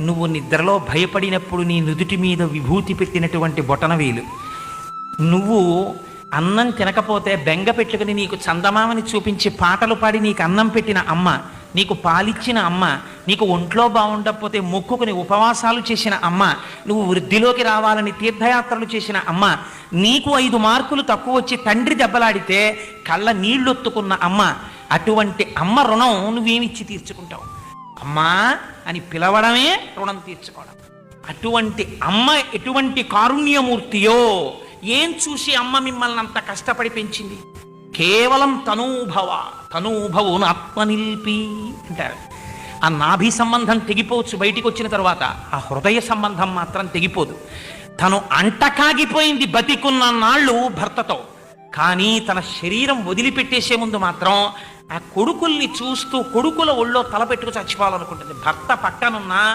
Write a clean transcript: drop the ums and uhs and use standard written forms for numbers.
నువ్వు నిద్రలో భయపడినప్పుడు నీ నుదుటి మీద విభూతి పెట్టినటువంటి బొటనవేలు, నువ్వు అన్నం తినకపోతే బెంగ పెట్టుకుని నీకు చందమామని చూపించి పాటలు పాడి నీకు అన్నం పెట్టిన అమ్మ, నీకు పాలిచ్చిన అమ్మ, నీకు ఒంట్లో బాగుండకపోతే మొక్కుకుని ఉపవాసాలు చేసిన అమ్మ, నువ్వు వృద్ధిలోకి రావాలని తీర్థయాత్రలు చేసిన అమ్మ, నీకు 5 మార్కులు తక్కువ వచ్చి తండ్రి దెబ్బలాడితే కళ్ళ నీళ్ళొత్తుకున్న అమ్మ, అటువంటి అమ్మ రుణం నువ్వేమిచ్చి తీర్చుకుంటావు? అమ్మా అని పిలవడమే రుణం తీర్చుకోవడం. అటువంటి అమ్మ ఎటువంటి కారుణ్యమూర్తియో, ఏం చూసి అమ్మ మిమ్మల్ని అంత కష్టపడి పెంచింది? కేవలం తనూభవును ఆత్మనిల్పి అంటారు. ఆ నాభి సంబంధం తెగిపోవచ్చు బయటికి వచ్చిన తర్వాత, ఆ హృదయ సంబంధం మాత్రం తెగిపోదు. తను అంటకాగిపోయింది బతికున్న నాళ్ళు భర్తతో, కానీ తన శరీరం వదిలిపెట్టేసే ముందు మాత్రం ఆ కొడుకుల్ని చూస్తూ కొడుకుల ఒళ్ళో తలపెట్టుకు చచ్చిపోవాలనుకుంటుంది. భర్త పక్కనున్నా